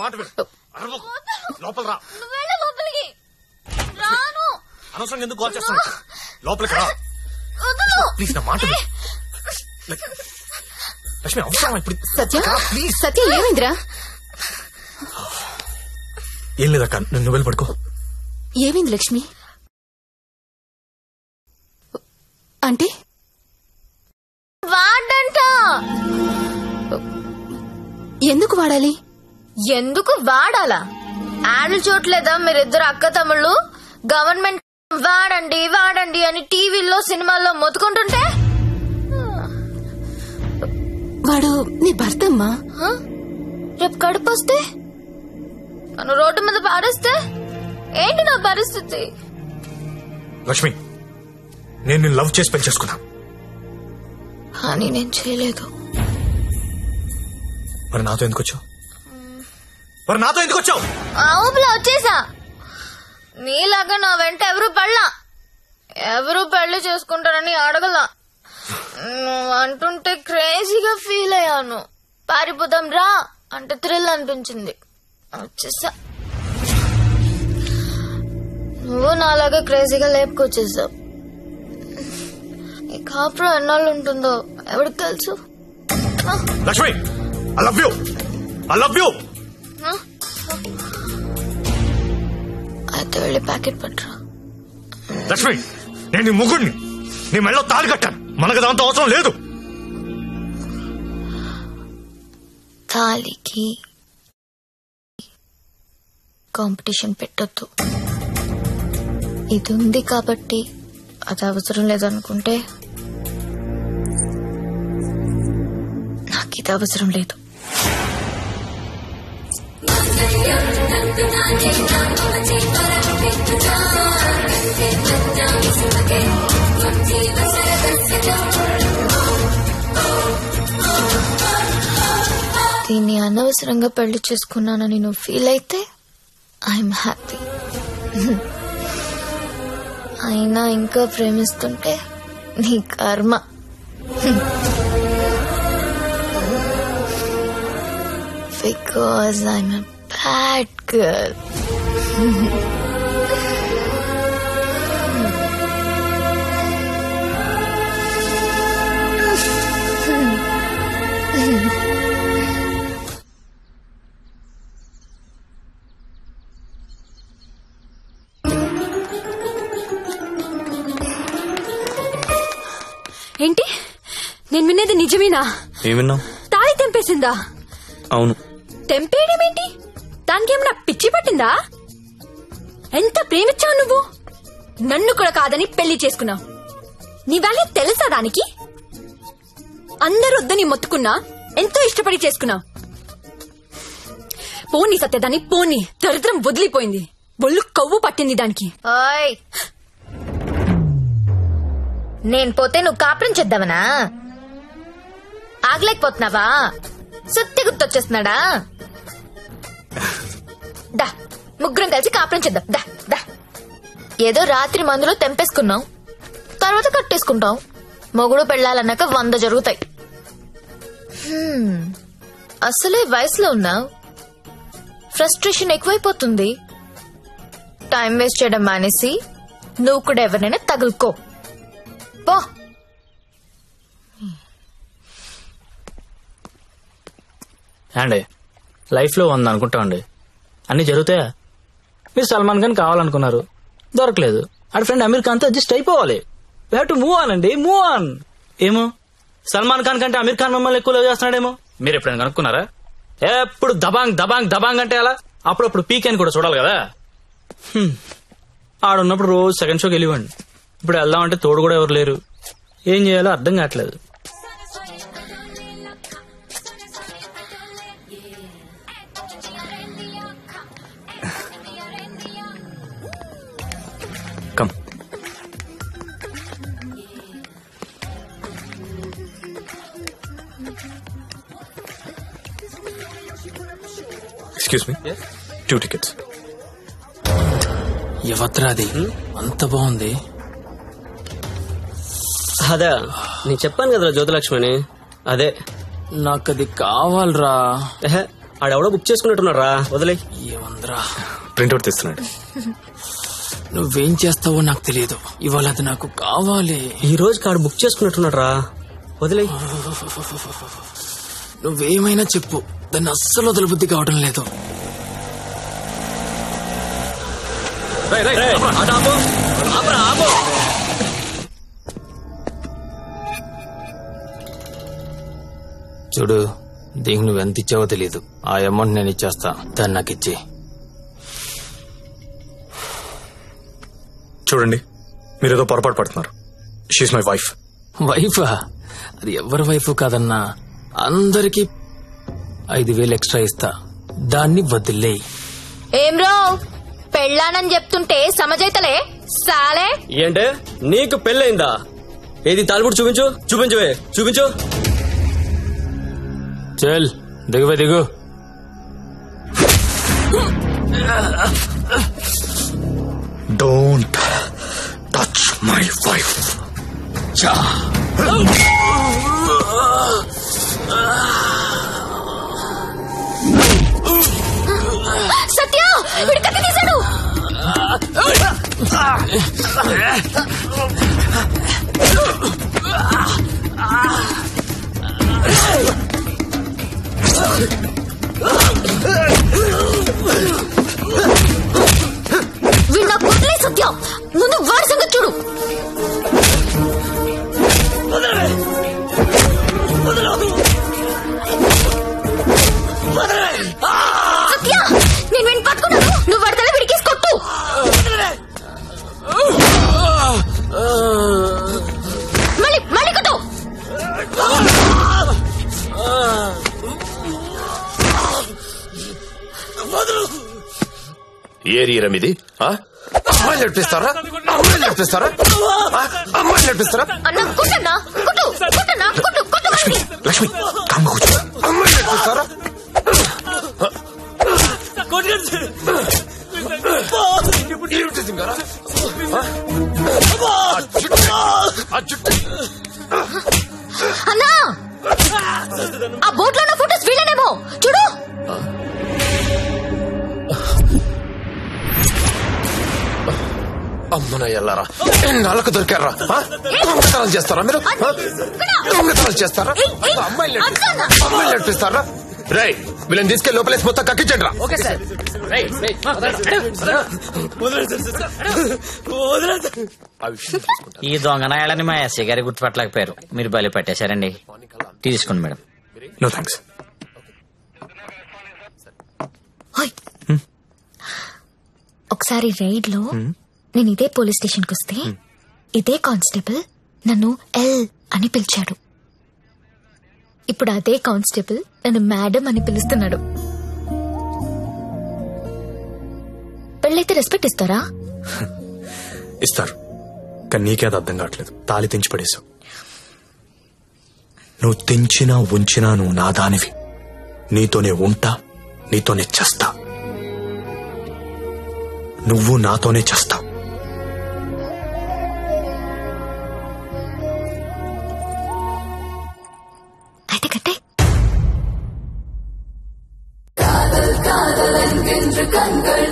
మాట లోపల రా. అనవసరం ఎందుకు కాల్ చేస్తాను? లోపలికి రా ప్లీజ్. నా మాట లక్ష్మి అవసరం ఇప్పుడు. సత్య సత్య ఏమైందిరా? ఏం లేదక్క, నువ్వు వెళ్ళి పడుకో. ఏమైంది లక్ష్మి? అంటే వాడంట. ఎందుకు వాడాలి? ఎందుకు వాడాలా? యాడ్లు చూడలేదా మీరిద్దరు అక్క తమ్ముళ్ళు? గవర్నమెంట్ వాడండి వాడండి అని టీవీల్లో సినిమాల్లో మొత్తుకుంటుంటే వాడు నీ భర్తమ్మా. రేపు కడుపు వస్తే నన్ను రోడ్డు మీద పారేస్తే ఏంటి నా పరిస్థితి? లక్ష్మి, నేను నిన్ను లవ్ చేసి పెళ్లి చేసుకున్నా. కానీ నేను చేయలేదు. మరి నాతో ఎందుకు వచ్చావు? ఆ ఊపిలో వచ్చేసా. నీలాగా నా వెంట ఎవరు పెళ్లి చేసుకుంటారని అడగలా. నువ్వు అంటుంటే క్రేజీగా ఫీల్ అయ్యాను. పారిపోదాం రా అంటే థ్రిల్ అనిపించింది, వచ్చేసా. నువ్వు నాలాగా క్రేజీగా లేపుకొచ్చేసావు. ఈ కాపురం ఎన్నాళ్ళు ఉంటుందో ఎవరికి తెలుసు? Lakshmi, I love you. అయితే వెళ్ళి ప్యాకెట్ పట్టరా. లక్ష్మి, నేను నీ ముగ్గుడిని, నీ మెళ్ళో తాళి కట్టాను. మనకు దాంతో అవసరం లేదు. తాళికి కాంపిటీషన్ పెట్టొద్దు. ఇది ఉంది కాబట్టి అది అవసరం లేదనుకుంటే నాకు ఇది అవసరం లేదు. దీన్ని అనవసరంగా పెళ్లి చేసుకున్నానని నువ్వు ఫీల్ అయితే ఐఎమ్ హ్యాపీ. అయినా ఇంకా ప్రేమిస్తుంటే నీ కర్మ. Because I'm a bad girl. ఏంటి? నేను వినేది నిజమేనా? ఏమన్నా? తాళి తెంపేసిందా? అవును. తెంపేయడం ఏంటి? దానికి ఏమన్నా పిచ్చి పట్టిందా? ఎంత ప్రేమించావు నువ్వు? నన్ను కూడా కాదని పెళ్లి చేసుకున్నావు. నీ వాల్యూ తెలుసా దానికి? అందరూ వద్దని మొత్తుకున్నా ఎంతో ఇష్టపడి చేసుకున్నావు. పోనీ సత్యదాన్ని పోనీ, దరిద్రం వదిలిపోయింది. ఒళ్ళు కొవ్వు పట్టింది దానికి. నేను పోతే నువ్వు కాపురం చేద్దామనా? ఆగలేకపోతున్నావా? సత్య గుర్తొచ్చేస్తున్నాడా? దా ముగ్గురం కలిసి కాపురం చేద్దాం. దా దా. ఏదో రాత్రి మందులో తెంపేసుకున్నాం, తర్వాత కట్టేసుకుంటాం. మొగుడు పెళ్ళాలన్నాక 100 జరుగుతాయి. అసలే వయసులో ఉన్నావు, ఫ్రస్ట్రేషన్ ఎక్కువైపోతుంది. టైం వేస్ట్ చేయడం మానేసి నువ్వు కూడా ఎవరినైనా తగులుకో పో. అండి లైఫ్ లో ఉందనుకుంటామండి, అన్ని జరుగుతాయా? మీరు సల్మాన్ ఖాన్ కావాలనుకున్నారు, దొరకలేదు. ఆడి ఫ్రెండ్ అమీర్ ఖాన్ తో అడ్జస్ట్ అయిపోవాలి. We have to move on అండి, మూవ్ ఆన్. ఏమో సల్మాన్ ఖాన్ కంటే అమీర్ ఖాన్ మిమ్మల్ని ఎక్కువ లవ్ చేస్తున్నాడేమో. మీరు ఎప్పుడైనా కనుక్కున్నారా? ఎప్పుడు దబాంగ్ దబాంగ్ దబాంగ్ అంటే అలా అప్పుడప్పుడు పీక్ అని కూడా చూడాలి కదా. ఆడున్నప్పుడు రోజు సెకండ్ షోకి వెళ్ళివ్వండి. ఇప్పుడు వెళ్దామంటే తోడు కూడా ఎవరు లేరు. ఏం చేయాలో అర్థం కావట్లేదు. కమ్. Excuse me, 2 tickets. ఎవత్రా అది? అంత బాగుంది. అదే నేను చెప్పాను కదరా జ్యోతిలక్ష్మి అని. అదే నాకది కావాలరా. ఆడెవడో బుక్ చేసుకున్నట్టున్నాడు రా, వదిలే. ఏమందరా ప్రింట్అవుట్ తీస్తున్నాడు. నువ్వేం చేస్తావో నాకు తెలియదు, ఇవాళ అది నాకు కావాలి. ఈ రోజు కాడు బుక్ చేసుకున్నట్టున్నాడు రా, వదిలే. నువ్వేమైనా చెప్పు, దాన్ని అస్సలు వదలబుద్ధి కావడం లేదు. చూడు, దీనికి నువ్వెంత ఇచ్చావో తెలియదు. ఆ అమౌంట్ నేను ఇచ్చేస్తా, దాన్ని నాకు ఇచ్చి. చూడండి, మీరేదో పొరపాటు పడుతున్నారు. She's my wife. వైఫా? అది ఎవరి వైఫ్ కాదన్నా, అందరికి 5,000 ఎక్స్ట్రా ఇస్తా, దాన్ని వదిలేయి. ఏం రో పెళ్ళానని చెప్తుంటే సమజైతలే సాలే. ఏంటే నీకు పెళ్ళయిందా? ఏది తాలిపుడు చూపించు, చూపించవే, చూపించు. చల్ దిగువే, దిగు. Don't touch my wife. Satya వీడి కత్తి తీశాడు. వీడు నాకు వదిలే సత్య, ముందు వాడి సంగతి చూడు. సత్య నేను వెంట పట్టుకున్నాను, నువ్వు వడతల విడికేసి కొట్టు. మళ్ళీ మళ్ళీ కొట్టు. ఏరియా మీది? అమ్మాయిలు నడిపిస్తారా? అమ్మాయిలు నడిపిస్తారా? అమ్మాయిలు నడిపిస్తారా? అన్న కొట్టన్నా, కొట్టు కొట్టన్నా, కొట్టు కొట్టు. లక్ష్మి, కామ్గా కూర్చో. అమ్మాయిలు నడిపిస్తారా? అన్నా ఆ బోట్ లో ఉన్న ఫోటోస్ వీళ్ళనేమో చూడు. అమ్మన ఎల్లారా, ఎన్నాళ్ళకు దొరికారా? దొంగతనాలు చేస్తారా మీరు? దొంగతనాలు చేస్తారా? అమ్మాయిలు నడిపిస్తారా? రై వీళ్ళని తీసుకెళ్లి లోపలేసి మొత్తం కక్కించండి రా. ఈ దొంగనాయాలని మా ఎస్ఐ గారి గుర్తుపట్టలేకపోయారు, మీరు బలి పెట్టేశారండి. తీసుకోండి మేడం. No thanks. ఒకసారి రైడ్ లో నేను ఇదే పోలీస్ స్టేషన్ కు వస్తే ఇదే కానిస్టేబుల్ నన్ను ఎల్ అని పిలిచాడు. ఇప్పుడు అదే కానిస్టేబుల్ నన్ను మేడం అని పిలుస్తున్నాడు. పెళ్ళైతే రెస్పెక్ట్ ఇస్తారా? ఇస్తారు, కానీ నీకే అది అర్థం కావట్లేదు. తాళి తెంచి పడేశావు. నువ్వు తెంచినా ఉంచినా నువ్వు నా దానివి. నీతోనే ఉంటా, నీతోనే చేస్తా. నువ్వు నాతోనే చేస్తావు. అయితే కట్టే. காதல் காதலன் என்று கண்கள்